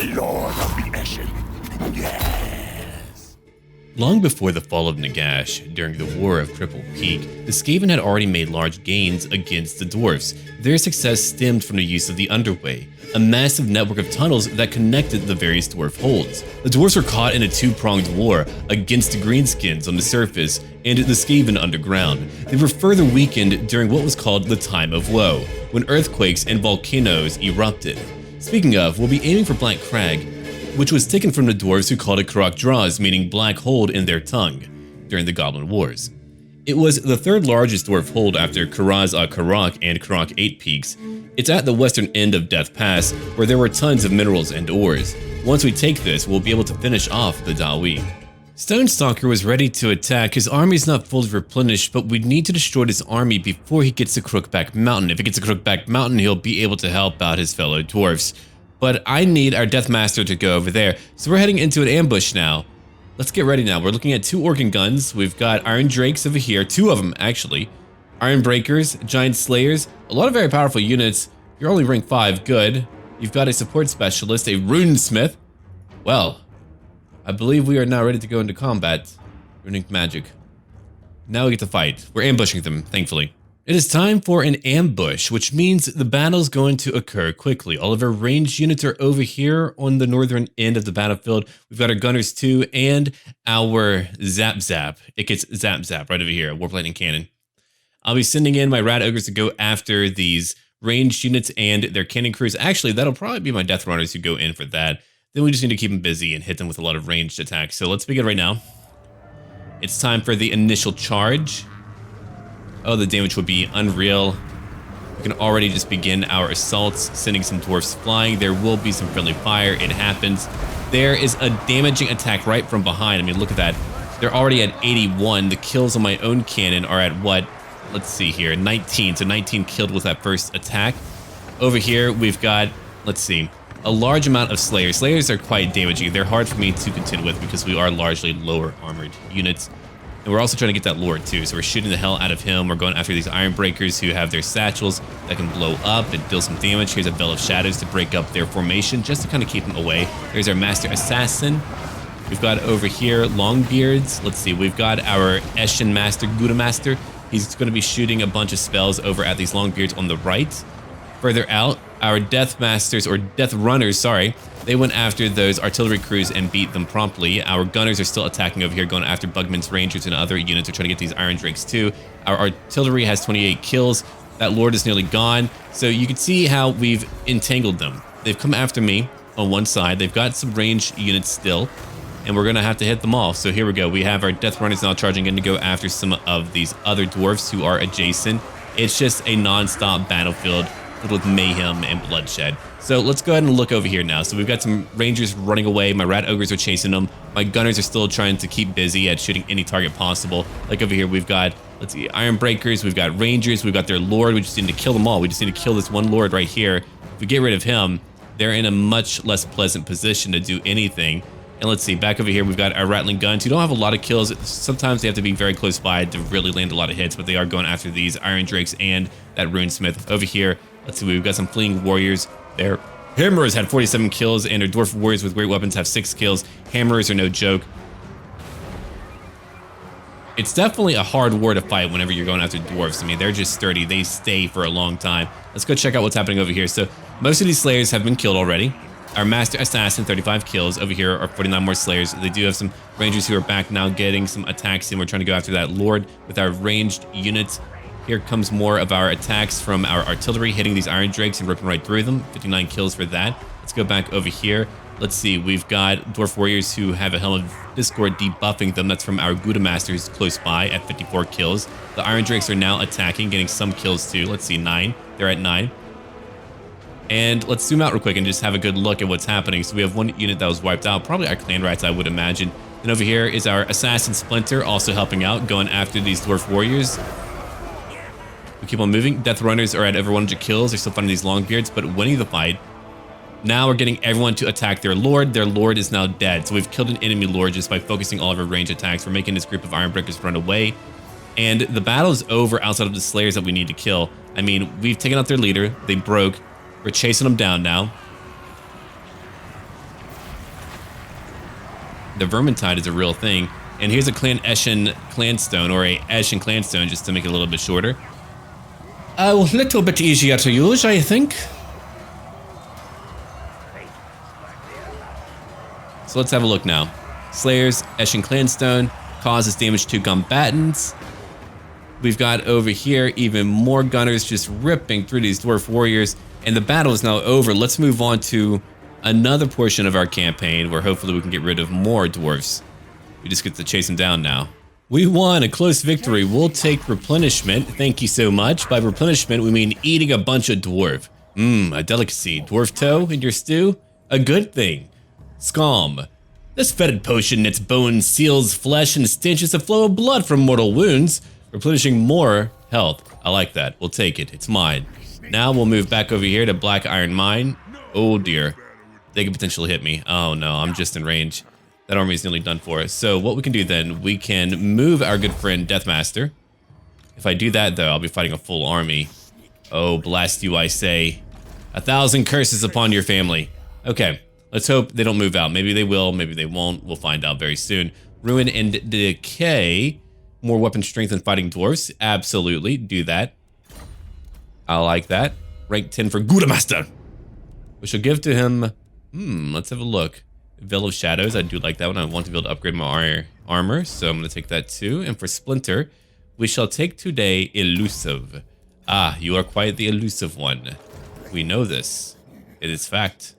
Lord of the Eshin. Yes. Long before the fall of Nagash, during the War of Cripple Peak, the Skaven had already made large gains against the dwarfs. Their success stemmed from the use of the Underway, a massive network of tunnels that connected the various dwarf holds. The dwarfs were caught in a two-pronged war against the greenskins on the surface and the Skaven underground. They were further weakened during what was called the Time of Woe, when earthquakes and volcanoes erupted. Speaking of, we'll be aiming for Black Crag, which was taken from the dwarves who called it Karak Draws, meaning black hold in their tongue, during the Goblin Wars. It was the third largest dwarf hold after Karaz Karak and Karak 8 Peaks. It's at the western end of Death Pass, where there were tons of minerals and ores. Once we take this, we'll be able to finish off the Dawi. Stonestalker was ready to attack. His army's not fully replenished, but we need to destroy this army before he gets to Crookback Mountain. If he gets to Crookback Mountain, he'll be able to help out his fellow dwarfs. But I need our Deathmaster to go over there, so we're heading into an ambush now. Let's get ready now. We're looking at 2 Organ Guns. We've got Iron Drakes over here, 2 of them actually. Iron Breakers, Giant Slayers, a lot of very powerful units. You're only rank 5, good. You've got a Support Specialist, a Runesmith. Well, I believe we are now ready to go into combat. Runic Magic. Now we get to fight. We're ambushing them, thankfully. It is time for an ambush, which means the battle's going to occur quickly. All of our ranged units are over here on the northern end of the battlefield. We've got our gunners too, and our Zap Zap. It gets Zap Zap right over here, Warp Lightning Cannon. I'll be sending in my Rat Ogres to go after these ranged units and their cannon crews. Actually, that'll probably be my Death Runners who go in for that. Then we just need to keep them busy and hit them with a lot of ranged attacks. So let's begin right now. It's time for the initial charge. Oh, the damage would be unreal. We can already just begin our assaults, sending some dwarfs flying. There will be some friendly fire. It happens. There is a damaging attack right from behind. I mean, look at that. They're already at 81. The kills on my own cannon are at what? Let's see here, 19. So 19 killed with that first attack. Over here, we've got, let's see, a large amount of Slayers. Slayers are quite damaging. They're hard for me to contend with because we are largely lower armored units. And we're also trying to get that Lord too, so we're shooting the hell out of him. We're going after these Iron Breakers who have their satchels that can blow up and deal some damage. Here's a Veil of Shadows to break up their formation, just to kind of keep them away. There's our Master Assassin. We've got over here Longbeards. Let's see, we've got our Eshin Master, Gouda Master. He's going to be shooting a bunch of spells over at these Longbeards on the right. Further out, our Death Masters, or Death Runners, sorry, they went after those artillery crews and beat them promptly. Our gunners are still attacking over here, going after Bugman's Rangers and other units. We're trying to get these Iron Drakes too. Our artillery has 28 kills. That Lord is nearly gone. So you can see how we've entangled them. They've come after me on one side. They've got some ranged units still, and we're going to have to hit them all. So here we go. We have our Death Runners now charging in to go after some of these other dwarfs who are adjacent. It's just a non-stop battlefield filled with mayhem and bloodshed. So let's go ahead and look over here now. So we've got some Rangers running away. My Rat Ogres are chasing them. My Gunners are still trying to keep busy at shooting any target possible. Like over here, we've got, let's see, Iron Breakers. We've got Rangers. We've got their Lord. We just need to kill them all. We just need to kill this one Lord right here. If we get rid of him, they're in a much less pleasant position to do anything. And let's see, back over here, we've got our Rattling Guns who don't have a lot of kills. Sometimes they have to be very close by to really land a lot of hits, but they are going after these Iron Drakes and that Runesmith. Over here, let's see, we've got some Fleeing Warriors. Their Hammerers had 47 kills, and our Dwarf Warriors with great weapons have 6 kills. Hammerers are no joke. It's definitely a hard war to fight whenever you're going after dwarves. I mean, they're just sturdy. They stay for a long time. Let's go check out what's happening over here. So most of these Slayers have been killed already. Our Master Assassin, 35 kills. Over here are 49 more Slayers. They do have some Rangers who are back now getting some attacks in. We're trying to go after that Lord with our ranged units. Here comes more of our attacks from our artillery, hitting these Iron Drakes and ripping right through them. 59 kills for that. Let's go back over here. Let's see, we've got Dwarf Warriors who have a Helm of Discord debuffing them. That's from our Gouda Masters close by at 54 kills. The Iron Drakes are now attacking, getting some kills too. Let's see, 9. They're at 9. And let's zoom out real quick and just have a good look at what's happening. So we have one unit that was wiped out, probably our Clan Rats, I would imagine. And over here is our Assassin Splinter also helping out, going after these Dwarf Warriors. We keep on moving. Death Runners are at over 100 kills. They're still fighting these Longbeards, but winning the fight. Now we're getting everyone to attack their Lord. Their Lord is now dead. So we've killed an enemy Lord just by focusing all of our range attacks. We're making this group of Iron Breakers run away. And the battle is over outside of the Slayers that we need to kill. I mean, we've taken out their leader. They broke. We're chasing them down now. The Vermintide is a real thing. And here's a Clan Eshin Clanstone, or a Eshin Clanstone, just to make it a little bit shorter. A little bit easier to use, I think. So let's have a look now. Slayers, Eshin Clanstone, causes damage to combatants. We've got over here even more gunners just ripping through these dwarf warriors. And the battle is now over. Let's move on to another portion of our campaign where hopefully we can get rid of more dwarves. We just get to chase them down now. We won a close victory. We'll take replenishment. Thank you so much. By replenishment, we mean eating a bunch of dwarf. A delicacy. Dwarf toe in your stew? A good thing. Scalm. This fetid potion knits bones, seals flesh, and stenches a flow of blood from mortal wounds, replenishing more health. I like that. We'll take it. It's mine. Now we'll move back over here to Black Iron Mine. Oh dear. They could potentially hit me. Oh no, I'm just in range. That army is nearly done for us. So what we can do then, we can move our good friend Deathmaster. If I do that though, I'll be fighting a full army. Oh, blast you, I say. 1,000 curses upon your family. Okay, let's hope they don't move out. Maybe they will, maybe they won't. We'll find out very soon. Ruin and Decay. More weapon strength than fighting dwarfs. Absolutely, do that. I like that. Rank 10 for Gudamaster. We shall give to him... let's have a look. Veil of Shadows, I do like that one. I want to be able to upgrade my armor, so I'm going to take that too. And for Splinter, we shall take today Elusive. Ah, you are quite the elusive one. We know this. It is fact.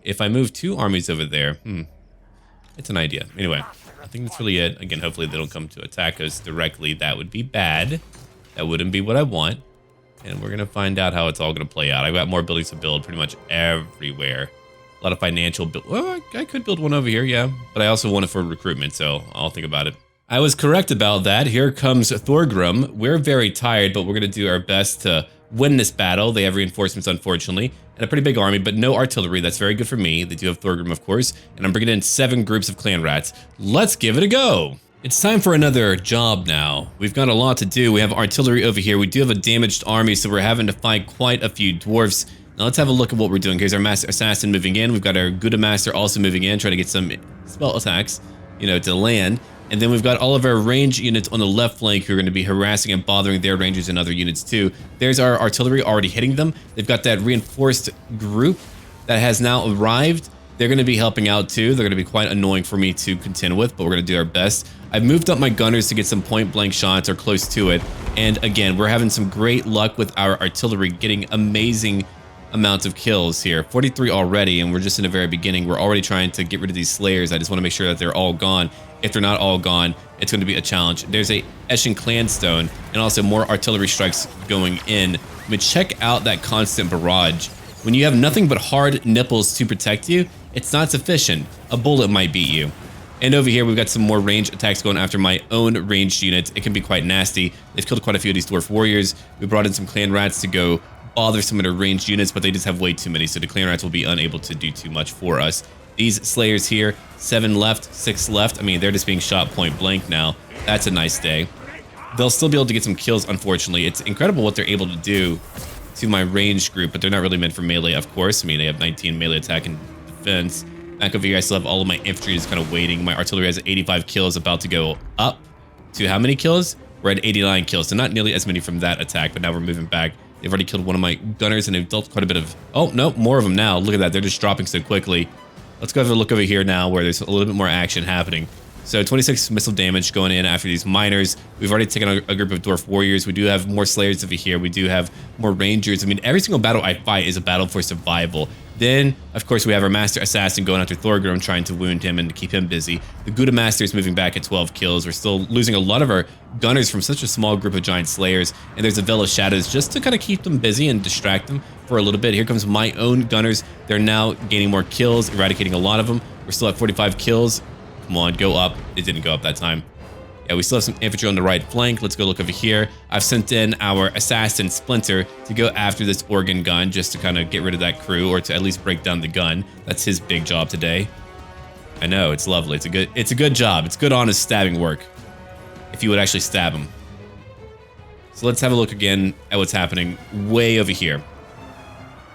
If I move 2 armies over there, it's an idea. Anyway, I think that's really it. Again, hopefully they don't come to attack us directly. That would be bad. That wouldn't be what I want. And we're going to find out how it's all going to play out. I've got more buildings to build pretty much everywhere. A lot of financial build. Well, I could build one over here, yeah. But I also want it for recruitment, so I'll think about it. I was correct about that. Here comes Thorgrim. We're very tired, but we're going to do our best to win this battle. They have reinforcements, unfortunately, and a pretty big army, but no artillery. That's very good for me. They do have Thorgrim, of course, and I'm bringing in 7 groups of clan rats. Let's give it a go. It's time for another job now. We've got a lot to do. We have artillery over here. We do have a damaged army, so we're having to fight quite a few dwarfs. Now let's have a look at what we're doing. Here's our Master Assassin moving in. We've got our Gouda Master also moving in, trying to get some spell attacks, to land. And then we've got all of our range units on the left flank who are going to be harassing and bothering their rangers and other units too. There's our artillery already hitting them. They've got that reinforced group that has now arrived. They're going to be helping out too. They're going to be quite annoying for me to contend with, but we're going to do our best. I've moved up my gunners to get some point blank shots or close to it. And again, we're having some great luck with our artillery getting amazing amounts of kills here. 43 already, and we're just in the very beginning. We're already trying to get rid of these slayers. I just want to make sure that they're all gone. If they're not all gone, it's going to be a challenge. There's a Eshin Clanstone and also more artillery strikes going in. I mean, check out that constant barrage. When you have nothing but hard nipples to protect you, it's not sufficient. A bullet might beat you. And over here, we've got some more range attacks going after my own ranged units. It can be quite nasty. They've killed quite a few of these dwarf warriors. We brought in some clan rats to go bother some of their ranged units, but they just have way too many, so the clan rats will be unable to do too much for us. These slayers here, 7 left, 6 left. I mean, they're just being shot point blank now. That's a nice day. They'll still be able to get some kills, unfortunately. It's incredible what they're able to do to my ranged group, but they're not really meant for melee, of course. I mean, they have 19 melee attack and defense. Back over here, I still have all of my infantry just kind of waiting. My artillery has 85 kills, about to go up to how many kills? We're at 89 kills, so not nearly as many from that attack, but now we're moving back. They've already killed one of my gunners, and they've dealt quite a bit of... Oh, no, more of them now. Look at that. They're just dropping so quickly. Let's go have a look over here now where there's a little bit more action happening. So 26 missile damage going in after these miners. We've already taken a group of dwarf warriors. We do have more slayers over here. We do have more rangers. I mean, every single battle I fight is a battle for survival. Then, of course, we have our Master Assassin going after Thorgrim, trying to wound him and to keep him busy. The Gouda Master is moving back at 12 kills. We're still losing a lot of our gunners from such a small group of giant slayers. And there's a Veil of Shadows just to kind of keep them busy and distract them for a little bit. Here comes my own gunners. They're now gaining more kills, eradicating a lot of them. We're still at 45 kills. Come on, go up. It didn't go up that time. Yeah, we still have some infantry on the right flank. Let's go look over here. I've sent in our assassin Splinter to go after this organ gun just to kind of get rid of that crew, or to at least break down the gun. That's his big job today. I know, it's lovely. It's a good job. It's good honest stabbing work. If you would actually stab him. So let's have a look again at what's happening way over here.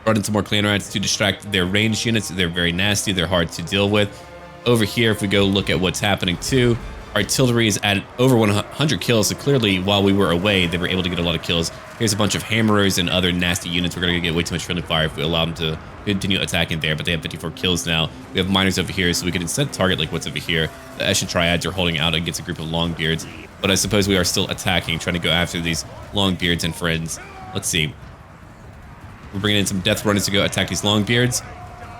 Brought in some more clan rats to distract their ranged units. They're very nasty. They're hard to deal with. Over here, if we go look at what's happening too, artillery is at over 100 kills, so clearly while we were away, they were able to get a lot of kills. Here's a bunch of hammerers and other nasty units. We're going to get way too much friendly fire if we allow them to continue attacking there, but they have 54 kills now. We have miners over here, so we can instead target like what's over here. The Eshin triads are holding out against a group of longbeards, but I suppose we are still attacking, trying to go after these longbeards and friends. Let's see. We're bringing in some death runners to go attack these longbeards.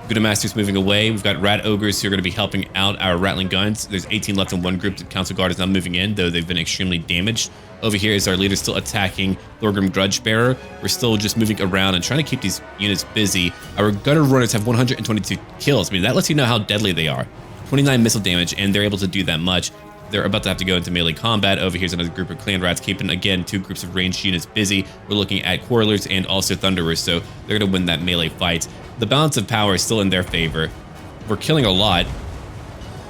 Gouda Masters moving away. We've got Rat Ogres who are going to be helping out our Rattling Guns. There's 18 left in one group. The Council Guard is now moving in, though they've been extremely damaged. Over here is our leader still attacking Thorgrim Grudgebearer. We're still just moving around and trying to keep these units busy. Our Gutter Runners have 122 kills. I mean, that lets you know how deadly they are. 29 missile damage, and they're able to do that much. They're about to have to go into melee combat. Over here's another group of Clan Rats keeping, again, two groups of ranged units busy. We're looking at Quarrelers and also Thunderers, so they're going to win that melee fight. The balance of power is still in their favor. We're killing a lot.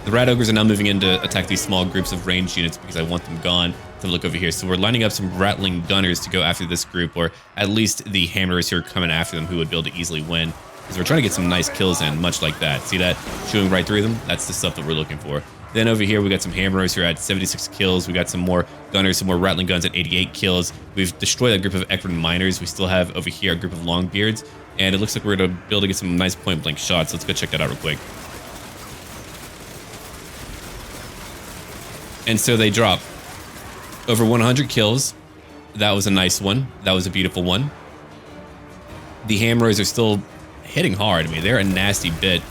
The Rat Ogres are now moving in to attack these small groups of ranged units because I want them gone. To look over here. So we're lining up some Rattling Gunners to go after this group, or at least the Hammerers who are coming after them who would be able to easily win. Because we're trying to get some nice kills in, much like that. See that? Shooting right through them? That's the stuff that we're looking for. Then over here, we got some Hammerers who are at 76 kills. We got some more Gunners, some more Rattling Guns at 88 kills. We've destroyed that group of Ekron Miners. We still have over here a group of Longbeards. And it looks like we're going to be able to get some nice point-blank shots. Let's go check that out real quick. And so they drop over 100 kills. That was a nice one. That was a beautiful one. The Hammerers are still hitting hard. I mean, they're a nasty bit.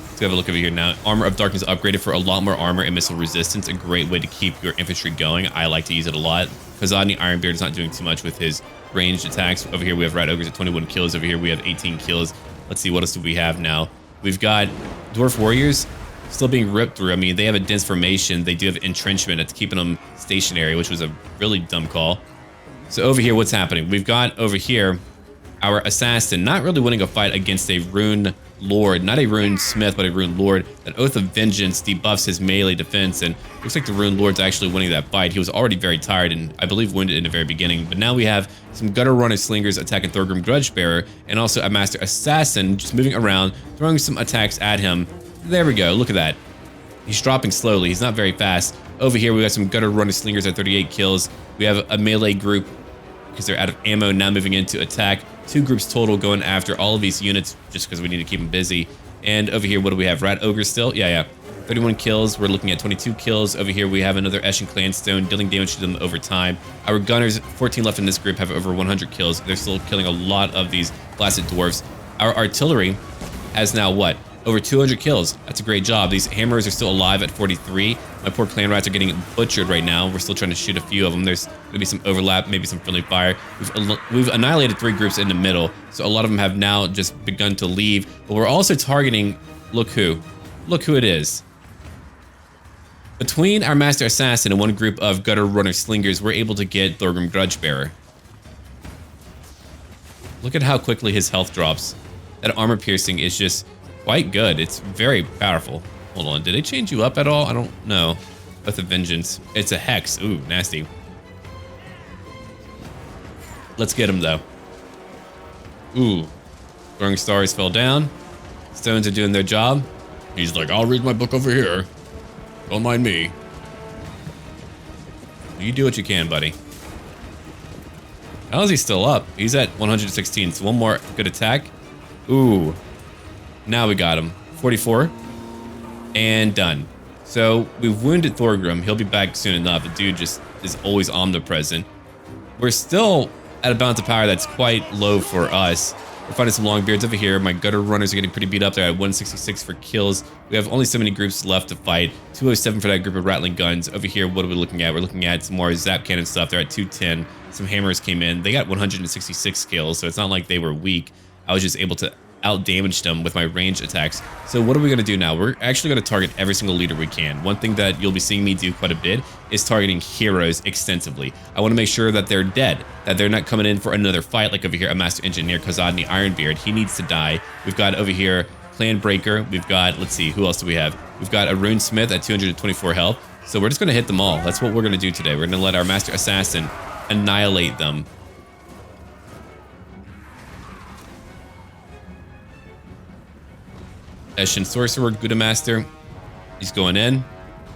Let's have a look over here now. Armor of Darkness upgraded for a lot more armor and missile resistance. A great way to keep your infantry going. I like to use it a lot. Khazadni Ironbeard is not doing too much with his ranged attacks. Over here we have Rat Ogres at 21 kills. Over here we have 18 kills. Let's see, what else do we have now? We've got Dwarf Warriors still being ripped through. I mean, they have a dense formation. They do have entrenchment. It's keeping them stationary, which was a really dumb call. So over here, what's happening? We've got over here our assassin not really winning a fight against a rune lord, not a rune smith, but a rune lord. That Oath of Vengeance debuffs his melee defense, and looks like the rune lord's actually winning that fight. He was already very tired and I believe wounded in the very beginning, but now we have some Gutter Runner Slingers attacking Thorgrim Grudgebearer, and also a Master Assassin just moving around, throwing some attacks at him. There we go, look at that. He's dropping slowly, he's not very fast. Over here we got some Gutter Runner Slingers at 38 kills. We have a melee group, because they're out of ammo, now moving in to attack. Two groups total going after all of these units, just because we need to keep them busy. And over here, what do we have? Rat Ogres still? Yeah. 31 kills, we're looking at 22 kills. Over here we have another Eshin Clanstone, dealing damage to them over time. Our Gunners, 14 left in this group, have over 100 kills. They're still killing a lot of these blasted dwarfs. Our artillery has now what? Over 200 kills. That's a great job. These Hammerers are still alive at 43. My poor Clan Rats are getting butchered right now. We're still trying to shoot a few of them. There's going to be some overlap, maybe some friendly fire. We've annihilated 3 groups in the middle, so a lot of them have now just begun to leave. But we're also targeting, look who it is. Between our Master Assassin and one group of Gutter Runner Slingers, we're able to get Thorgrim Grudgebearer. Look at how quickly his health drops. That armor piercing is just quite good. It's very powerful. Hold on, did they change you up at all? I don't know. Oath of Vengeance. It's a hex. Ooh, nasty. Let's get him though. Ooh. Throwing stars fell down. Stones are doing their job. He's like, I'll read my book over here. Don't mind me. You do what you can, buddy. How is he still up? He's at 116, so one more good attack. Ooh. Now we got him. 44. And done. So we've wounded Thorgrim. He'll be back soon enough. The dude just is always omnipresent. We're still at a balance of power that's quite low for us. We're finding some Longbeards over here. My Gutter Runners are getting pretty beat up. They're at 166 for kills. We have only so many groups left to fight. 207 for that group of Rattling Guns. Over here, what are we looking at? We're looking at some more Zap Cannon stuff. They're at 210. Some Hammers came in. They got 166 kills, so it's not like they were weak. I was just able to out-damage them with my ranged attacks. So what are we going to do now? We're actually going to target every single leader we can. One thing that you'll be seeing me do quite a bit is targeting heroes extensively. I want to make sure that they're dead, that they're not coming in for another fight. Like over here, a Master Engineer, Khazadni Ironbeard. He needs to die. We've got over here Clan Breaker. We've got, let's see, who else do we have? We've got a Rune Smith at 224 health. So we're just going to hit them all. That's what we're going to do today. We're going to let our Master Assassin annihilate them. Eshin Sorcerer, Gouda Master. He's going in.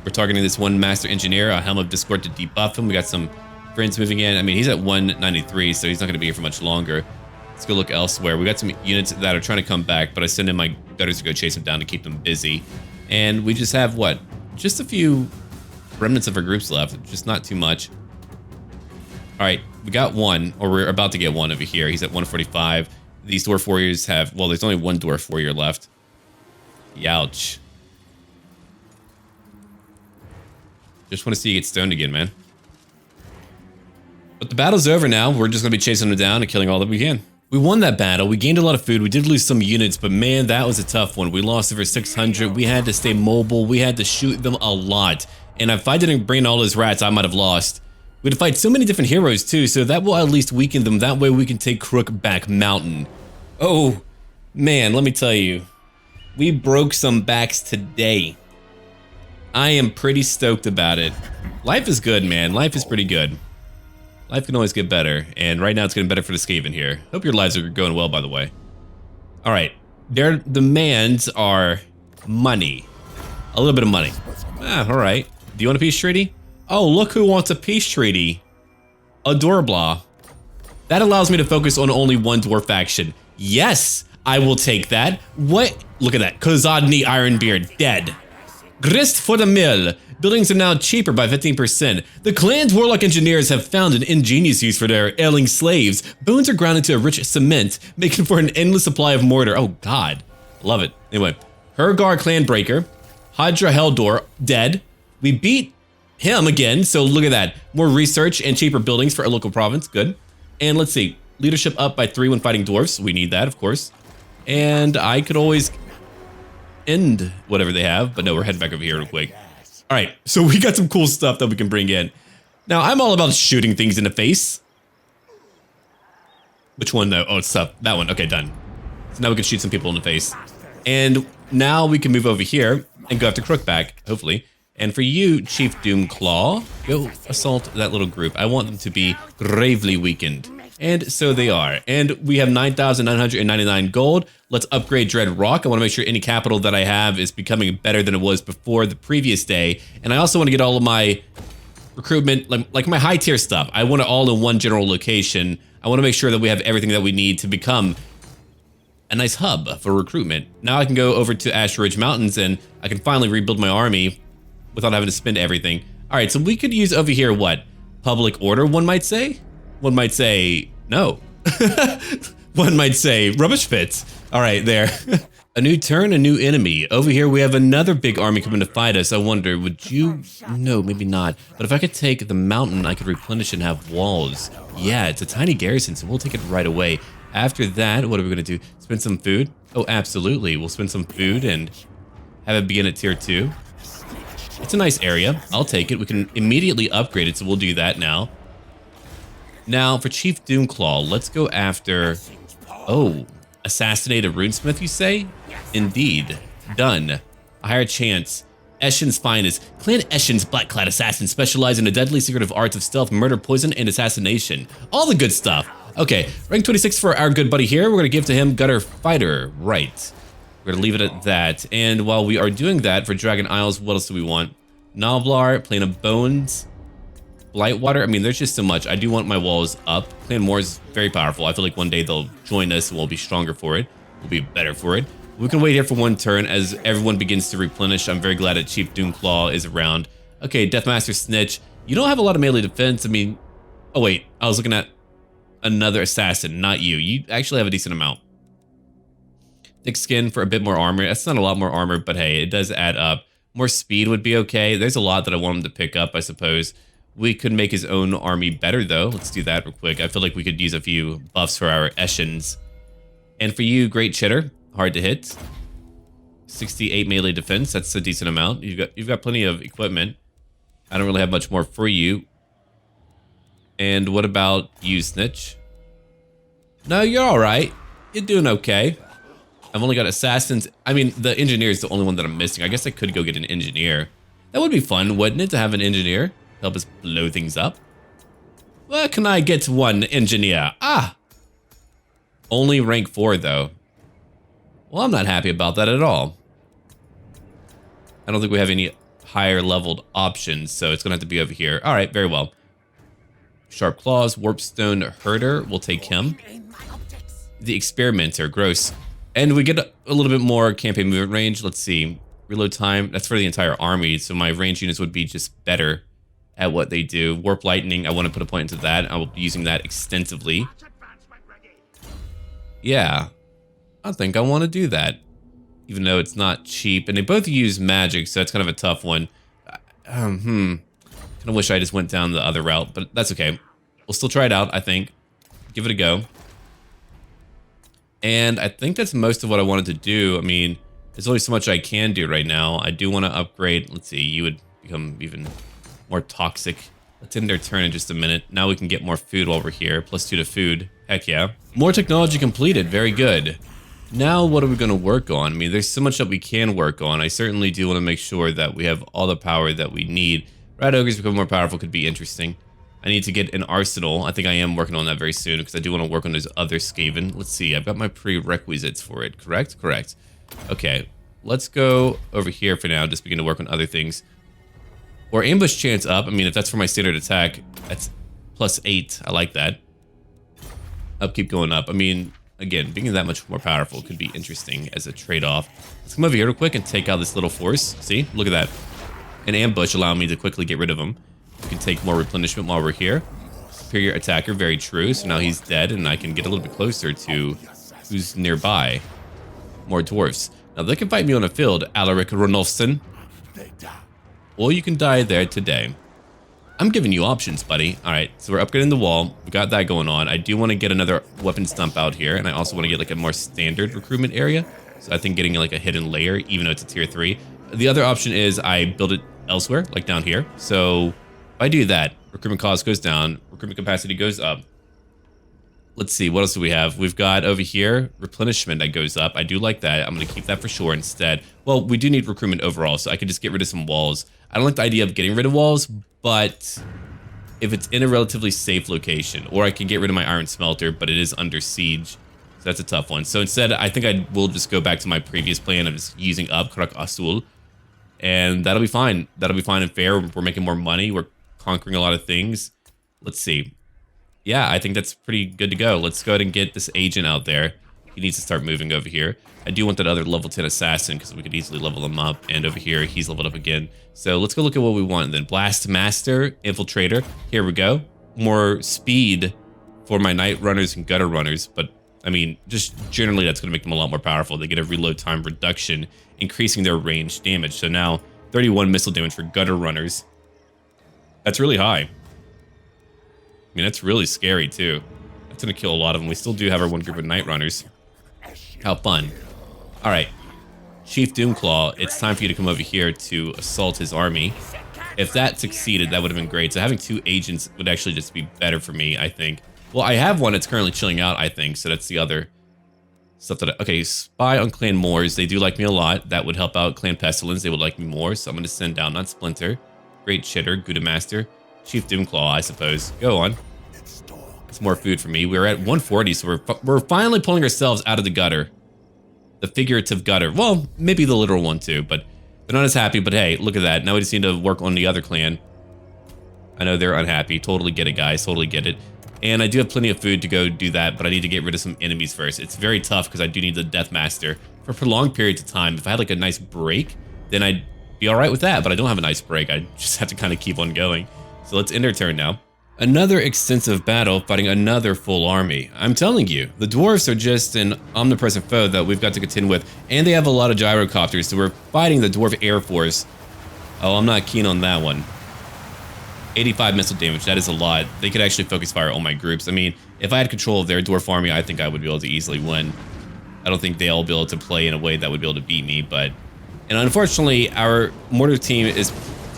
We're targeting this one Master Engineer, a Helm of Discord to debuff him. We got some friends moving in. I mean, he's at 193, so he's not going to be here for much longer. Let's go look elsewhere. We got some units that are trying to come back, but I send in my gutters to go chase them down to keep them busy. And we just have, what? Just a few remnants of our groups left. Just not too much. All right, we got one, or we're about to get one over here. He's at 145. These Dwarf Warriors have, well, there's only one Dwarf Warrior left. Youch. Just want to see you get stoned again, man. But the battle's over now. We're just going to be chasing them down and killing all that we can. We won that battle. We gained a lot of food. We did lose some units, but man, that was a tough one. We lost over 600. We had to stay mobile. We had to shoot them a lot. And if I didn't bring all those rats, I might have lost. We had to fight so many different heroes too, so that will at least weaken them. That way we can take Crookback Mountain. Oh, man, let me tell you. We broke some backs today. I am pretty stoked about it. Life is good, man. Life is pretty good. Life can always get better, and right now it's getting better for the Skaven here. Hope your lives are going well, by the way. All right, their demands are money. A little bit of money. Ah, all right. Do you want a peace treaty? Oh, look who wants a peace treaty. A Dorblaw. That allows me to focus on only one dwarf faction. Yes, I will take that. What? Look at that. Kozadni Ironbeard, dead. Grist for the mill. Buildings are now cheaper by 15%. The clan's warlock engineers have found an ingenious use for their ailing slaves. Bones are ground into a rich cement, making for an endless supply of mortar. Oh god. Love it. Anyway, Hergar Clanbreaker. Hydra Heldor, dead. We beat him again, so look at that. More research and cheaper buildings for our local province. Good. And let's see. Leadership up by 3 when fighting dwarfs. We need that, of course. And I could always end whatever they have, but no, we're heading back over here real quick. All right, so we got some cool stuff that we can bring in. Now, I'm all about shooting things in the face. Which one, though? Oh, it's that one. Okay, done. So now we can shoot some people in the face. And now we can move over here and go after Crookback, hopefully. And for you, Chief Doomclaw, go assault that little group. I want them to be gravely weakened. And so they are. And we have 9,999 gold. Let's upgrade Dread Rock. I want to make sure any capital that I have is becoming better than it was before the previous day. And I also want to get all of my recruitment, like my high tier stuff. I want it all in one general location. I want to make sure that we have everything that we need to become a nice hub for recruitment. Now I can go over to Ash Ridge Mountains and I can finally rebuild my army without having to spend everything. All right, so we could use over here what? Public order, one might say? One might say no. One might say rubbish pits. All right, there. A new turn, a new enemy. Over here, we have another big army coming to fight us. I wonder, would you? No, maybe not. But if I could take the mountain, I could replenish and have walls. Yeah, it's a tiny garrison, so we'll take it right away. After that, what are we going to do? Spend some food? Oh, absolutely. We'll spend some food and have it begin at tier 2. It's a nice area. I'll take it. We can immediately upgrade it, so we'll do that now. Now, for Chief Doomclaw, let's go after... Oh, assassinate a runesmith, you say? Indeed. Done. A higher chance. ESHIN'S finest. Clan ESHIN'S black-clad assassins specialize in the deadly secretive arts of stealth, murder, poison, and assassination. All the good stuff. Okay, rank 26 for our good buddy here. We're going to give to him Gutter Fighter. Right. We're going to leave it at that. And while we are doing that, for Dragon Isles, what else do we want? Novlar, Plane of Bones, Blightwater. I mean, there's just so much. I do want my walls up. Clan Moor is very powerful. I feel like one day they'll join us and we'll be stronger for it. We'll be better for it. We can wait here for one turn as everyone begins to replenish. I'm very glad that Chief Doomclaw is around. Okay, Deathmaster Snitch. You don't have a lot of melee defense. I mean, oh wait, I was looking at another assassin, not you. You actually have a decent amount. Thick skin for a bit more armor. That's not a lot more armor, but hey, it does add up. More speed would be okay. There's a lot that I want him to pick up, I suppose. We could make his own army better, though. Let's do that real quick. I feel like we could use a few buffs for our ESHIN'S. And for you, Great Chitter, hard to hit. 68 melee defense. That's a decent amount. You've got plenty of equipment. I don't really have much more for you. And what about you, Snitch? No, you're all right. You're doing okay. I've only got assassins. I mean, the engineer is the only one that I'm missing. I guess I could go get an engineer. That would be fun, wouldn't it, to have an engineer help us blow things up? Where can I get one engineer? Ah! Only rank 4, though. Well, I'm not happy about that at all. I don't think we have any higher leveled options, so it's gonna have to be over here. All right, very well. Sharp Claws, Warpstone Herder, we'll take him. The Experimenter, gross. And we get a little bit more campaign movement range. Let's see, reload time, that's for the entire army, so my range units would be just better at what they do. Warp Lightning, I want to put a point into that. I will be using that extensively. Yeah, I think I want to do that, even though it's not cheap. And they both use magic, so that's kind of a tough one. Kind of wish I just went down the other route, but that's okay. We'll still try it out, I think. Give it a go. And I think that's most of what I wanted to do. I mean, there's only so much I can do right now. I do want to upgrade. Let's see, you would become even more toxic. Let's end their turn in just a minute. Now we can get more food while we're here. +2 to food. Heck yeah. More technology completed. Very good. Now what are we going to work on? I mean, there's so much that we can work on. I certainly do want to make sure that we have all the power that we need. Rat Ogres become more powerful could be interesting. I need to get an arsenal. I think I am working on that very soon because I do want to work on those other Skaven. Let's see. I've got my prerequisites for it. Correct? Correct. Okay. Let's go over here for now. Just begin to work on other things. Or ambush chance up. I mean, if that's for my standard attack, that's +8. I like that. Upkeep going up. I mean, again, being that much more powerful could be interesting as a trade-off. Let's come over here real quick and take out this little force. See? Look at that. An ambush allowing me to quickly get rid of him. We can take more replenishment while we're here. Superior attacker, very true. So now he's dead, and I can get a little bit closer to who's nearby. More dwarfs. Now they can fight me on a field, Alaric Ronolfsson. Or you can die there today. I'm giving you options, buddy. All right, so we're upgrading the wall. We got that going on. I do want to get another weapon stump out here, and I also want to get like a more standard recruitment area. So I think getting like a hidden layer, even though it's a tier 3. The other option is I build it elsewhere, like down here. So if I do that, recruitment cost goes down, recruitment capacity goes up. Let's see, what else do we have? We've got over here, replenishment that goes up. I do like that. I'm going to keep that for sure instead. Well, we do need recruitment overall, so I could just get rid of some walls. I don't like the idea of getting rid of walls, but if it's in a relatively safe location, or I can get rid of my iron smelter, but it is under siege. So that's a tough one. So instead, I think I will just go back to my previous plan of just using up Krak Asul, and that'll be fine. That'll be fine and fair. We're making more money. We're conquering a lot of things. Let's see. Yeah, I think that's pretty good to go. Let's go ahead and get this agent out there. He needs to start moving over here. I do want that other level 10 assassin because we could easily level him up. And over here, he's leveled up again. So let's go look at what we want. Then Blast Master, Infiltrator. Here we go. More speed for my Night Runners and Gutter Runners. But I mean, just generally, that's going to make them a lot more powerful. They get a reload time reduction, increasing their range damage. So now 31 missile damage for Gutter Runners. That's really high. I mean, that's really scary too. That's going to kill a lot of them. We still do have our one group of Night Runners. How fun. All right, Chief Doomclaw, it's time for you to come over here to assault his army. If that succeeded, that would have been great. So having 2 agents would actually just be better for me, I think. Well, I have one that's currently chilling out, I think. So that's the other stuff that okay, spy on Clan Moors. They do like me a lot. That would help out Clan Pestilence. They would like me more. So I'm going to send down, not Splinter, Great Chitter, Gouda Master, Chief Doomclaw, I suppose. Go on. It's more food for me. We're at 140, so we're finally pulling ourselves out of the gutter. The figurative gutter. Well, maybe the literal one too, but they're not as happy. But hey, look at that. Now we just need to work on the other clan. I know they're unhappy. Totally get it, guys. Totally get it. And I do have plenty of food to go do that, but I need to get rid of some enemies first. It's very tough because I do need the Death Master for prolonged periods of time. If I had like a nice break, then I'd be all right with that, but I don't have a nice break. I just have to kind of keep on going. So let's end our turn now. Another extensive battle fighting another full army. I'm telling you, the dwarves are just an omnipresent foe that we've got to contend with, and they have a lot of gyrocopters, so we're fighting the dwarf air force. Oh, I'm not keen on that one. 85 missile damage, that is a lot. They could actually focus fire on my groups. I mean, if I had control of their dwarf army, I think I would be able to easily win. I don't think they'll be able to play in a way that would be able to beat me, but... And unfortunately, our mortar team is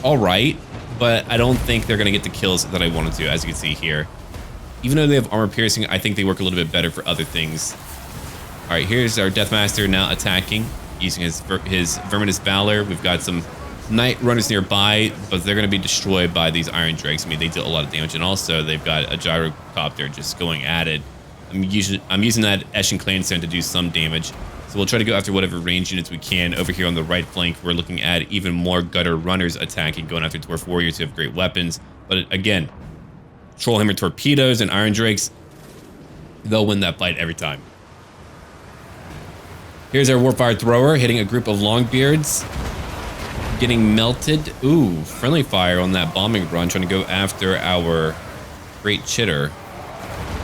alright, but I don't think they're going to get the kills that I wanted to, as you can see here. Even though they have armor piercing, I think they work a little bit better for other things. Alright, here's our Deathmaster now attacking, using his Verminous Valor. We've got some Night Runners nearby, but they're going to be destroyed by these Iron Drakes. I mean, they deal a lot of damage, and also they've got a Gyrocopter just going at it. I'm using that ESHIN'S clan to do some damage. So we'll try to go after whatever range units we can. Over here on the right flank, we're looking at even more gutter runners attacking, going after dwarf warriors who have great weapons. But again, trollhammer torpedoes and iron drakes, they'll win that fight every time. Here's our warfire thrower hitting a group of longbeards, getting melted. Ooh, friendly fire on that bombing run, trying to go after our great chitter.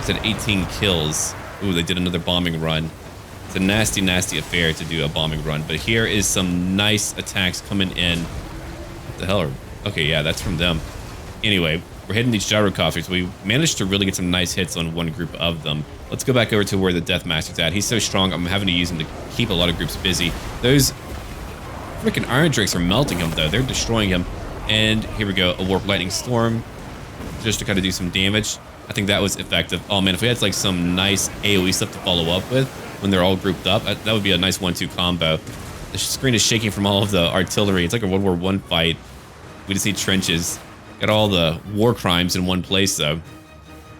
It's at 18 kills. Ooh, they did another bombing run. It's a nasty, nasty affair to do a bombing run, but here is some nice attacks coming in. What the hell? Okay, yeah, that's from them. Anyway, we're hitting these gyrocopters. We managed to really get some nice hits on one group of them. Let's go back over to where the Deathmaster's at. He's so strong, I'm having to use him to keep a lot of groups busy. Those freaking iron drakes are melting him, though. They're destroying him. And here we go, a warp lightning storm, just to kind of do some damage. I think that was effective. Oh man, if we had like some nice AoE stuff to follow up with when they're all grouped up, that would be a nice 1-2 combo. The screen is shaking from all of the artillery. It's like a World War I fight. We just see trenches. Got all the war crimes in one place, though.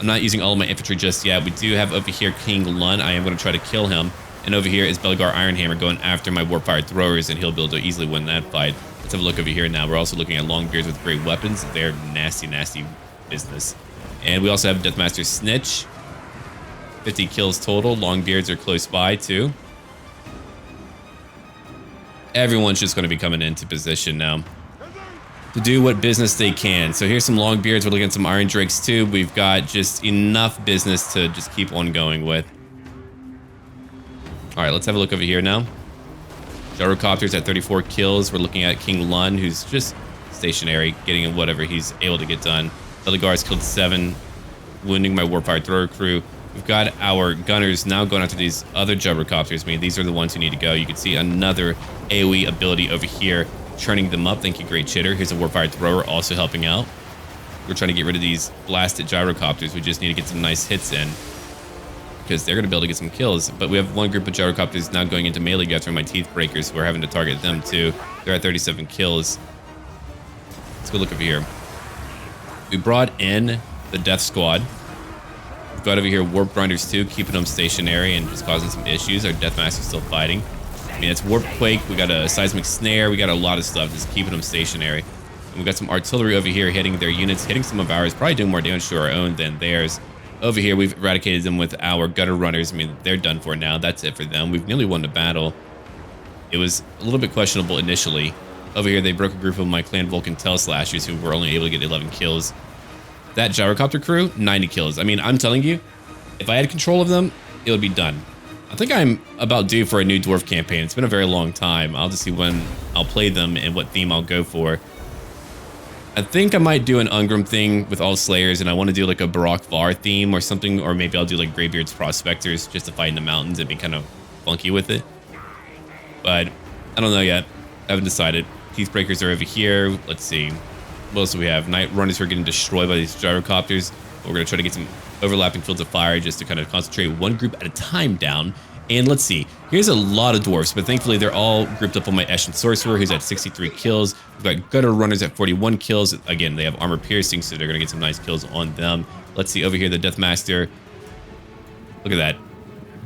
I'm not using all of my infantry just yet. We do have over here King Lun. I am going to try to kill him. And over here is Belgar Ironhammer going after my warfire throwers, and he'll be able to easily win that fight. Let's have a look over here now. We're also looking at Longbeards with great weapons. They're nasty, nasty business. And we also have Deathmaster Snitch. 50 kills total. Longbeards are close by, too. Everyone's just going to be coming into position now to do what business they can. So here's some Longbeards. We're looking at some Iron Drakes, too. We've got just enough business to just keep on going with. All right, let's have a look over here now. Gyrocopters at 34 kills. We're looking at King Lun, who's just stationary, getting whatever he's able to get done. Belgar's killed 7, wounding my warfire thrower crew. We've got our gunners now going after these other gyrocopters. I mean, these are the ones who need to go. You can see another AoE ability over here, churning them up. Thank you, Great Chitter. Here's a warfire thrower also helping out. We're trying to get rid of these blasted gyrocopters. We just need to get some nice hits in, because they're going to be able to get some kills. But we have one group of gyrocopters now going into melee after my teeth breakers. We're having to target them too. They're at 37 kills. Let's go look over here. We brought in the Death Squad. We've got over here Warp Grinders too, keeping them stationary and just causing some issues. Our Deathmaster's still fighting. I mean, it's Warp Quake. We got a Seismic Snare. We got a lot of stuff just keeping them stationary. And we've got some artillery over here hitting their units, hitting some of ours, probably doing more damage to our own than theirs. Over here, we've eradicated them with our gutter runners. I mean, they're done for now. That's it for them. We've nearly won the battle. It was a little bit questionable initially. Over here, they broke a group of my Clan Vulcan Tail Slashers who were only able to get 11 kills. That gyrocopter crew, 90 kills. I mean, I'm telling you, if I had control of them, it would be done. I think I'm about due for a new dwarf campaign. It's been a very long time. I'll just see when I'll play them and what theme I'll go for. I think I might do an Ungrim thing with all Slayers, and I want to do like a Barak Var theme or something, or maybe I'll do like Greybeard's Prospectors just to fight in the mountains and be kind of funky with it. But I don't know yet. I haven't decided. Teeth Breakers are over here. Let's see. What else do we have? Night Runners who are getting destroyed by these gyrocopters. We're going to try to get some overlapping fields of fire just to kind of concentrate one group at a time down. And let's see. Here's a lot of dwarfs, but thankfully they're all grouped up on my ESHIN'S Sorcerer, who's at 63 kills. We've got Gutter Runners at 41 kills. Again, they have armor piercing, so they're going to get some nice kills on them. Let's see over here, the Deathmaster. Look at that.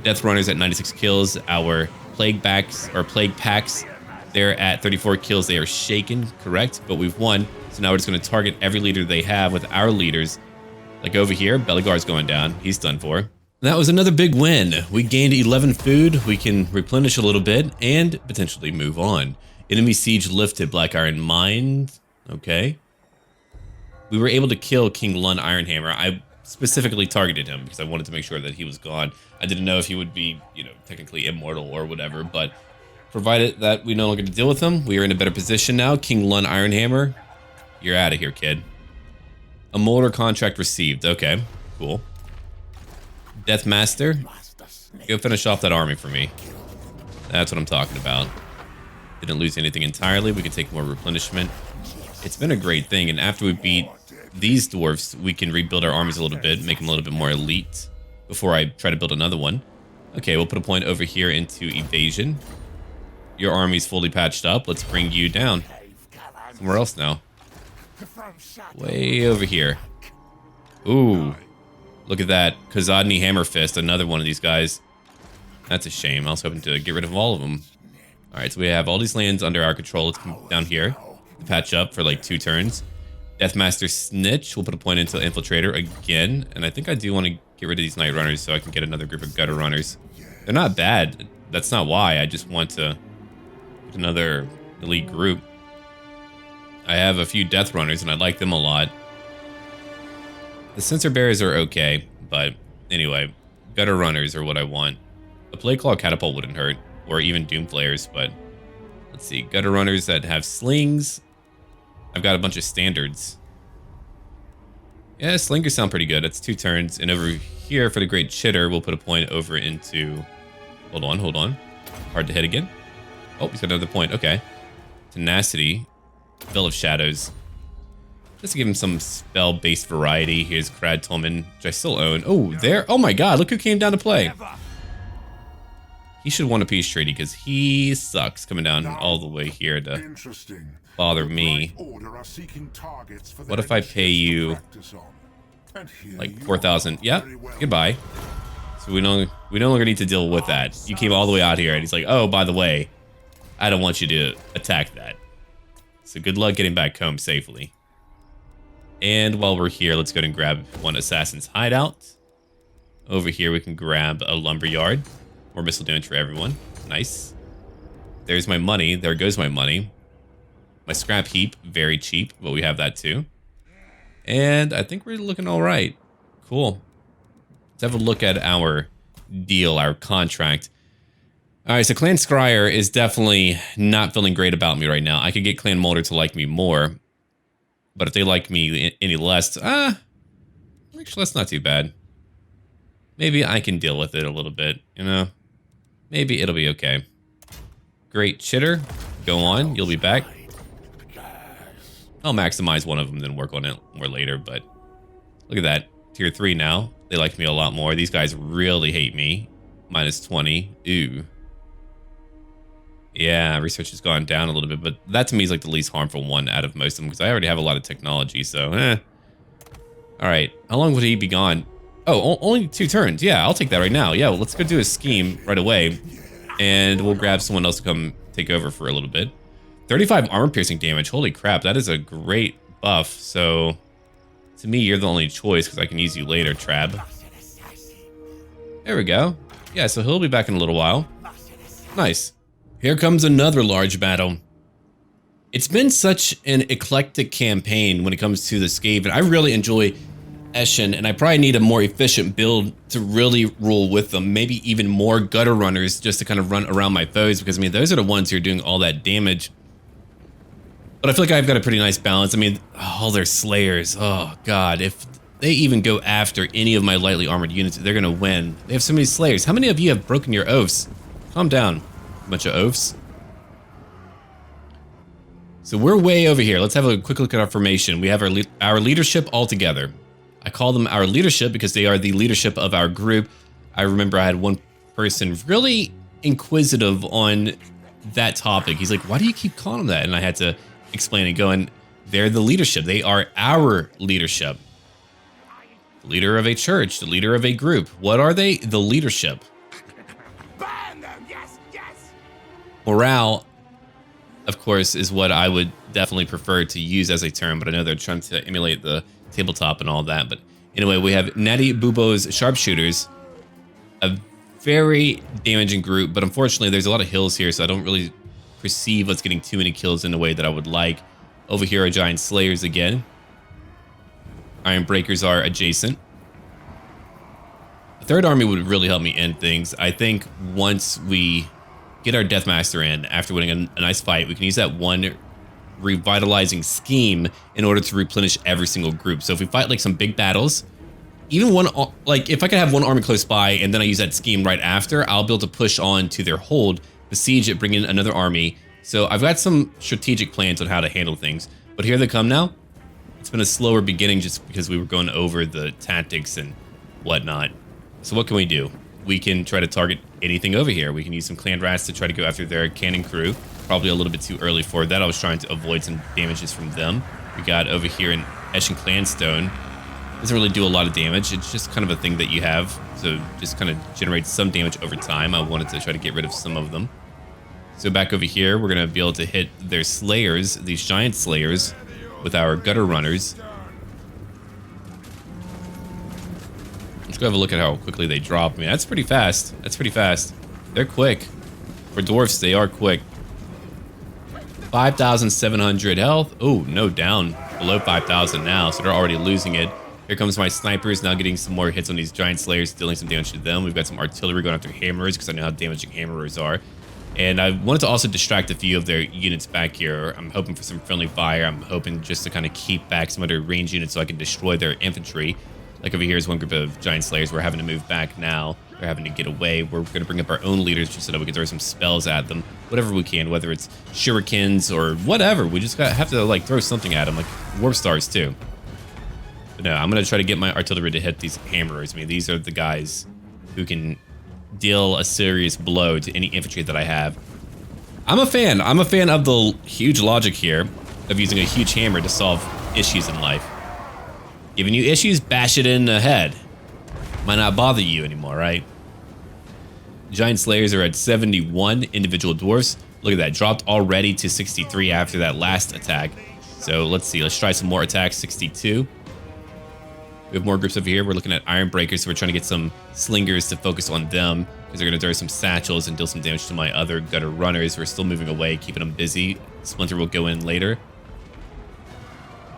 Death Runners at 96 kills. Our Plague Packs, they're at 34 kills. They are shaken, correct? But we've won. So now we're just going to target every leader they have with our leaders. Like over here, Belgar's going down. He's done for. That was another big win. We gained 11 food. We can replenish a little bit and potentially move on. Enemy siege lifted. Black Iron Mind. Okay. We were able to kill King Lun Ironhammer. I specifically targeted him because I wanted to make sure that he was gone. I didn't know if he would be, you know, technically immortal or whatever, but provided that we no longer to deal with him, we are in a better position now. King Lun Ironhammer, you're out of here, kid. A Molder contract received. Okay, cool. Deathmaster, go finish off that army for me. That's what I'm talking about. Didn't lose anything entirely. We can take more replenishment. It's been a great thing, and after we beat these dwarfs, we can rebuild our armies a little bit, make them a little bit more elite before I try to build another one. Okay, we'll put a point over here into evasion. Your army's fully patched up. Let's bring you down. Somewhere else now. Way over here. Ooh. Look at that. Khazadni Hammerfist, another one of these guys. That's a shame. I was hoping to get rid of all of them. All right, so we have all these lands under our control. Let's come down here to patch up for like 2 turns. Deathmaster Snitch. We'll put a point into Infiltrator again. And I think I do want to get rid of these Night Runners so I can get another group of Gutter Runners. They're not bad. That's not why. I just want to get another elite group. I have a few Death Runners and I like them a lot. The Sensor Bearers are okay, but anyway, Gutter Runners are what I want. A Plagueclaw Catapult wouldn't hurt, or even Doom Flayers, but let's see. Gutter Runners that have slings. I've got a bunch of standards. Yeah, slingers sound pretty good. That's 2 turns. And over here for the Great Chitter, we'll put a point over into... Hold on. Hard to hit again. Oh, he's got another point. Okay. Tenacity. Veil of Shadows. Just to give him some spell-based variety. Here's Krad Tolman, which I still own. Oh, there. Oh my god, look who came down to play. He should want a peace treaty because he sucks coming down all the way here to bother me. What if I pay you like 4,000? Yeah, goodbye. So we no longer need to deal with that. You came all the way out here and he's like, oh, by the way, I don't want you to attack that. So good luck getting back home safely. And while we're here, let's go ahead and grab one Assassin's Hideout. Over here, we can grab a Lumberyard. More missile damage for everyone. Nice. There's my money. There goes my money. My scrap heap, very cheap, but we have that too. And I think we're looking all right. Cool. Let's have a look at our deal, our contract. All right, so Clan Scryer is definitely not feeling great about me right now. I could get Clan Mulder to like me more, but if they like me any less, actually, that's not too bad. Maybe I can deal with it a little bit, you know? Maybe it'll be okay. Great Chitter, go on, you'll be back. I'll maximize one of them, then work on it more later, but look at that. Tier 3 now. They like me a lot more. These guys really hate me. Minus 20. Ooh. Yeah, research has gone down a little bit, but that to me is like the least harmful one out of most of them because I already have a lot of technology, so All right, how long would he be gone? Oh, only 2 turns. Yeah, I'll take that right now. Yeah, well, let's go do a scheme right away, and we'll grab someone else to come take over for a little bit. 35 armor-piercing damage. Holy crap, that is a great buff. So, to me, you're the only choice because I can use you later, Trab. There we go. Yeah, so he'll be back in a little while. Nice. Here comes another large battle. It's been such an eclectic campaign when it comes to the Skaven. I really enjoy ESHIN, and I probably need a more efficient build to really rule with them. Maybe even more Gutter Runners just to kind of run around my foes, because, I mean, those are the ones who are doing all that damage. But I feel like I've got a pretty nice balance. I mean, all their Slayers, oh god, if they even go after any of my lightly armored units, they're gonna win. They have so many Slayers. How many of you have broken your oaths? Calm down, bunch of oaths. So we're way over here. Let's have a quick look at our formation. We have our leadership all together. I call them our leadership because they are the leadership of our group. I remember I had one person really inquisitive on that topic. He's like, why do you keep calling them that? And I had to explain and going, they're the leadership. They are our leadership. The leader of a church, the leader of a group. What are they? The leadership. Burn them! Yes, yes! Morale, of course, is what I would definitely prefer to use as a term, but I know they're trying to emulate the tabletop and all that. But anyway, we have Natty Bubo's Sharpshooters, a very damaging group, but unfortunately there's a lot of hills here, so I don't really perceive us getting too many kills in the way that I would like. Over here are Giant Slayers again. Iron Breakers are adjacent. The third army would really help me end things. I think once we get our Deathmaster in, after winning a nice fight, we can use that one revitalizing scheme in order to replenish every single group. So if we fight like some big battles, even one, like if I could have one army close by and then I use that scheme right after, I'll be able to push on to their hold, besiege it, bring in another army. So I've got some strategic plans on how to handle things, but here they come now. It's been a slower beginning just because we were going over the tactics and whatnot. So what can we do? We can try to target anything over here. We can use some clan rats to try to go after their cannon crew. Probably a little bit too early for that. I was trying to avoid some damages from them. We got over here an Eshin Clanstone. Doesn't really do a lot of damage. It's just kind of a thing that you have. So just kind of generates some damage over time. I wanted to try to get rid of some of them. So back over here, we're going to be able to hit their slayers, these giant slayers, with our gutter runners. Let's go have a look at how quickly they drop. I mean, that's pretty fast. That's pretty fast. They're quick. For dwarfs, they are quick. 5,700 health. Oh, no, down below 5,000 now, so they're already losing it. Here comes my snipers, now getting some more hits on these giant slayers, dealing some damage to them. We've got some artillery going after hammerers, because I know how damaging hammerers are. And I wanted to also distract a few of their units back here. I'm hoping for some friendly fire. I'm hoping just to kind of keep back some other range units so I can destroy their infantry. Like over here is one group of giant slayers. We're having to move back now. They're having to get away. We're going to bring up our own leaders just so that we can throw some spells at them. Whatever we can, whether it's shurikens or whatever. We just have to like throw something at them, like warp stars too. But no, I'm going to try to get my artillery to hit these hammerers. I mean, these are the guys who can deal a serious blow to any infantry that I have. I'm a fan of the huge logic here of using a huge hammer to solve issues in life. Giving you issues, bash it in the head. Might not bother you anymore, right? Giant slayers are at 71 individual dwarfs. Look at that, dropped already to 63 after that last attack. So let's see, let's try some more attacks. 62. We have more groups over here. We're looking at iron breakers, so we're trying to get some slingers to focus on them, because they're going to throw some satchels and deal some damage to my other gutter runners. We're still moving away, keeping them busy. Splinter will go in later.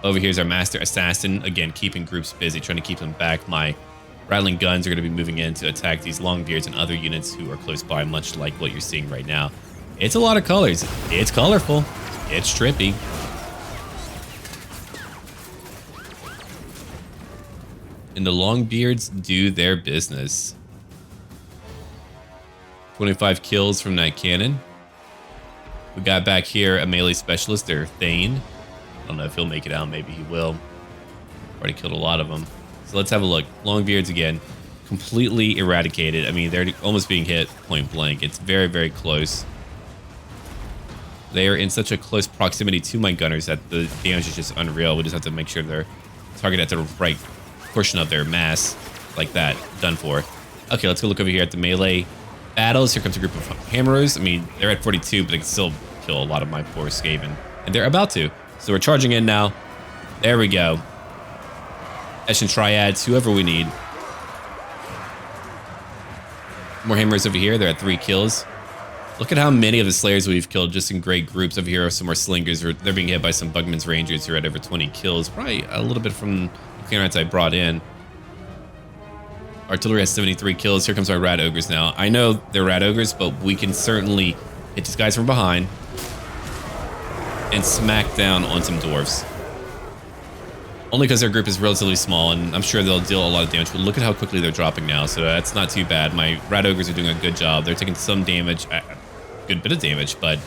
Over here is our master assassin, again keeping groups busy, trying to keep them back. My rattling guns are going to be moving in to attack these longbeards and other units who are close by, much like what you're seeing right now. It's a lot of colors. It's colorful. It's trippy. And the longbeards do their business. 25 kills from that cannon. We got back here a melee specialist, their Thane. I don't know if he'll make it out. Maybe he will. Already killed a lot of them. So let's have a look. Longbeards again, completely eradicated. I mean, they're almost being hit point blank. It's very, very close. They are in such a close proximity to my gunners that the damage is just unreal. We just have to make sure they're targeted at the right portion of their mass, like that. Done for. Okay, let's go look over here at the melee battles. Here comes a group of hammerers. I mean, they're at 42, but they can still kill a lot of my poor Skaven. And they're about to. So we're charging in now. There we go. Eshin triads, whoever we need. More hammers over here. They're at 3 kills. Look at how many of the slayers we've killed just in great groups. Over here are some more slingers. They're being hit by some Bugman's Rangers who are at over 20 kills. Probably a little bit from the clearance I brought in. Artillery has 73 kills. Here comes our rat ogres now. I know they're rat ogres, but we can certainly hit these guys from behind and smack down on some dwarves. Only because their group is relatively small, and I'm sure they'll deal a lot of damage, but look at how quickly they're dropping now, so that's not too bad. My rat ogres are doing a good job. They're taking some damage, a good bit of damage, but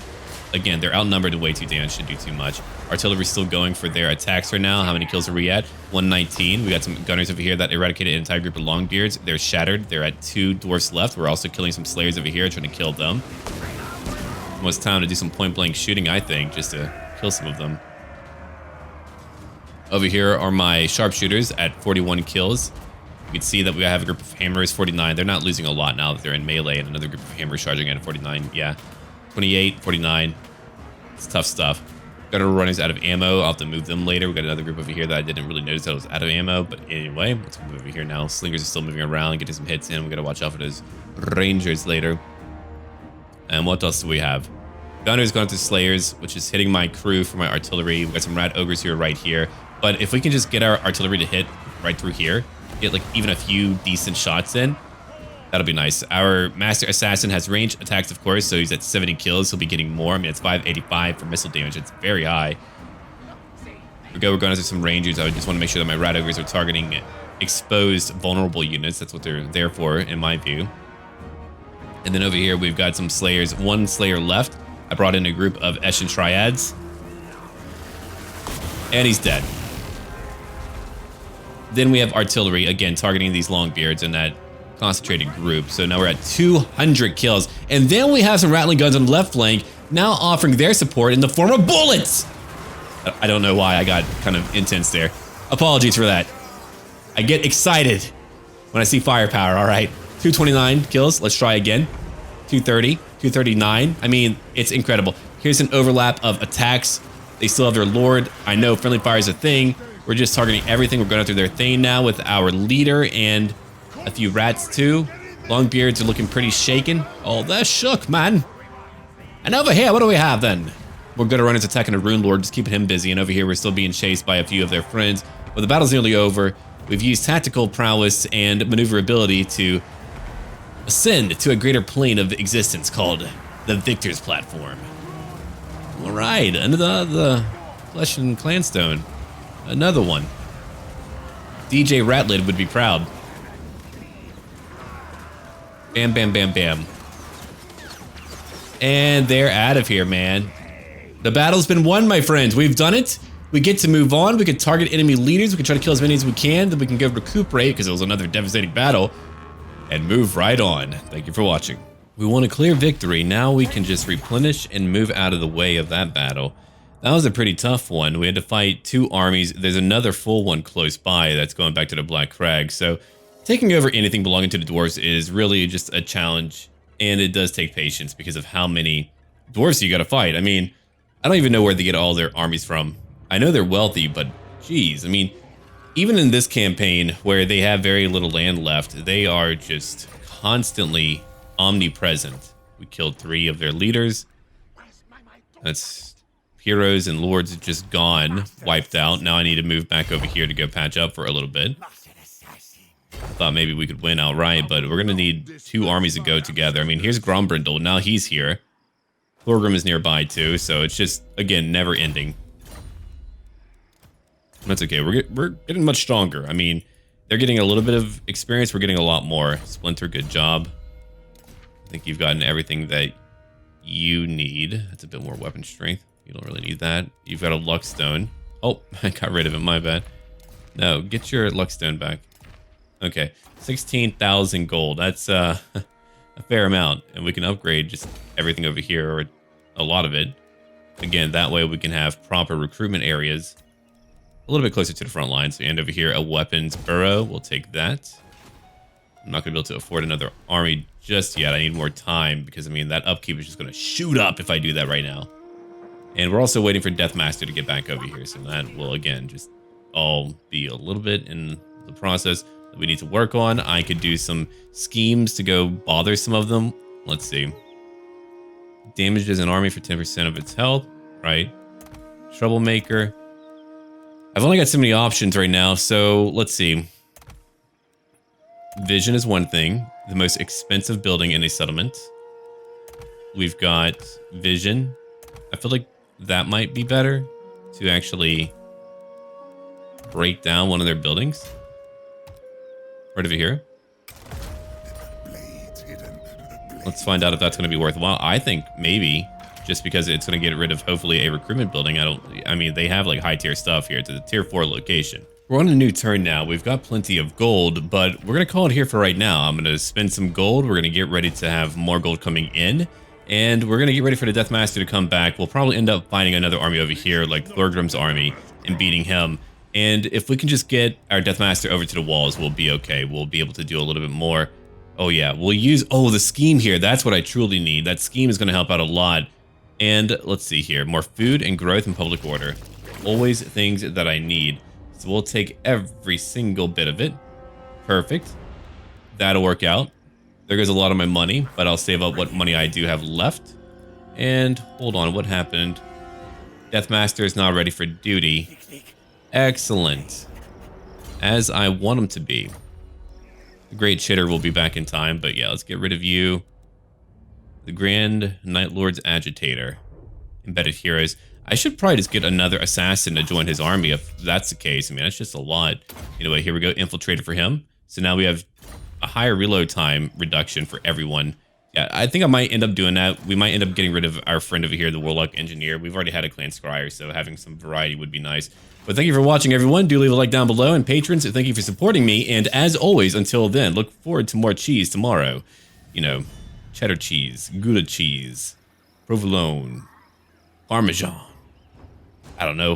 again, they're outnumbered and way too damaged to do too much. Artillery's still going for their attacks right now. How many kills are we at? 119. We got some gunners over here that eradicated an entire group of longbeards. They're shattered. They're at 2 dwarfs left. We're also killing some slayers over here, trying to kill them. Almost time to do some point-blank shooting, I think, just to kill some of them. Over here are my sharpshooters at 41 kills. You can see that we have a group of hammers, 49. They're not losing a lot now that they're in melee, and another group of hammers charging at 49. Yeah, 28, 49. It's tough stuff. Gutter runners out of ammo. I'll have to move them later. We got another group over here that I didn't really notice that was out of ammo. But anyway, let's move over here now. Slingers are still moving around, getting some hits in. We got to watch out for those rangers later. And what else do we have? Gunners going through slayers, which is hitting my crew for my artillery. We got some rat ogres here right here. But if we can just get our artillery to hit right through here, get like even a few decent shots in, that'll be nice. Our master assassin has ranged attacks, of course, so he's at 70 kills. He'll be getting more. I mean, it's 585 for missile damage. It's very high. We're going after some rangers. I just want to make sure that my rat ogres are targeting exposed, vulnerable units. That's what they're there for, in my view. And then over here, we've got some slayers. 1 slayer left. I brought in a group of Eshin triads. And he's dead. Then we have artillery, again, targeting these longbeards in that concentrated group. So now we're at 200 kills. And then we have some rattling guns on the left flank, now offering their support in the form of bullets. I don't know why I got kind of intense there. Apologies for that. I get excited when I see firepower. All right, 229 kills. Let's try again. 230, 239. I mean, it's incredible. Here's an overlap of attacks. They still have their lord. I know friendly fire is a thing. We're just targeting everything. We're going after their thing now with our leader and a few rats too. Longbeards are looking pretty shaken. Oh, they're shook, man. And over here, what do we have then? We're going to run into attacking a rune lord, just keeping him busy. And over here, we're still being chased by a few of their friends. But the battle's nearly over. We've used tactical prowess and maneuverability to ascend to a greater plane of existence called the Victor's Platform. All right, under the Flesh and Clanstone. Another one. DJ Ratlid would be proud. Bam, bam, bam, bam. And they're out of here, man. The battle's been won, my friends. We've done it. We get to move on. We can target enemy leaders. We can try to kill as many as we can. Then we can go recuperate because it was another devastating battle. And move right on. Thank you for watching. We won a clear victory. Now we can just replenish and move out of the way of that battle. That was a pretty tough one. We had to fight 2 armies. There's another full one close by that's going back to the Black Crag. So taking over anything belonging to the dwarves is really just a challenge. And it does take patience because of how many dwarves you got to fight. I mean, I don't even know where they get all their armies from. I know they're wealthy, but geez, I mean, even in this campaign where they have very little land left, they are just constantly omnipresent. We killed 3 of their leaders. That's heroes and lords just gone, wiped out. Now I need to move back over here to go patch up for a little bit. Thought maybe we could win outright, but we're gonna need 2 armies to go together. I mean, here's Grombrindle. Now he's here. Thorgrim is nearby too, so it's just, again, never ending. That's okay. We're getting much stronger. I mean, they're getting a little bit of experience. We're getting a lot more. Splinter, good job. I think you've gotten everything that you need. That's a bit more weapon strength. You don't really need that. You've got a Luckstone. Oh, I got rid of it. My bad. No, get your Luckstone back. Okay, 16,000 gold. That's a fair amount. And we can upgrade just everything over here, or a lot of it. Again, that way we can have proper recruitment areas a little bit closer to the front lines. And over here, a weapons burrow. We'll take that. I'm not going to be able to afford another army just yet. I need more time because, I mean, that upkeep is just going to shoot up if I do that right now. And we're also waiting for Deathmaster to get back over here. So that will, again, just all be a little bit in the process that we need to work on. I could do some schemes to go bother some of them. Let's see. Damages an army for 10% of its health. Right. Troublemaker. I've only got so many options right now. So let's see. Vision is one thing. The most expensive building in a settlement. We've got Vision. I feel like that might be better to actually break down one of their buildings. Right over here. Let's find out if that's going to be worthwhile. I think maybe, just because it's going to get rid of hopefully a recruitment building. I mean, they have like high tier stuff here to the tier 4 location. We're on a new turn now. We've got plenty of gold, but we're going to call it here for right now. I'm going to spend some gold. We're going to get ready to have more gold coming in. And we're going to get ready for the Deathmaster to come back. We'll probably end up finding another army over here, like Thorgrim's army, and beating him. And if we can just get our Deathmaster over to the walls, we'll be okay. We'll be able to do a little bit more. Oh yeah, we'll use, the scheme here. That's what I truly need. That scheme is going to help out a lot. And let's see here, more food and growth and public order. Always things that I need. So we'll take every single bit of it. Perfect. That'll work out. There goes a lot of my money, but I'll save up what money I do have left. And hold on, what happened? Deathmaster is now ready for duty. Excellent. As I want him to be. The Great Chitter will be back in time, but yeah, let's get rid of you. The Grand Night Lord's Agitator. Embedded Heroes. I should probably just get another assassin to join his army if that's the case. I mean, that's just a lot. Anyway, here we go. Infiltrator for him. So now we have a higher reload time reduction for everyone. Yeah, I think I might end up doing that. We might end up getting rid of our friend over here, the Warlock Engineer. We've already had a Clan Scryer, so having some variety would be nice. But thank you for watching, everyone. Do leave a like down below. And patrons, thank you for supporting me. And as always, until then, look forward to more cheese tomorrow. You know, cheddar cheese, Gouda cheese, provolone, Parmesan. I don't know.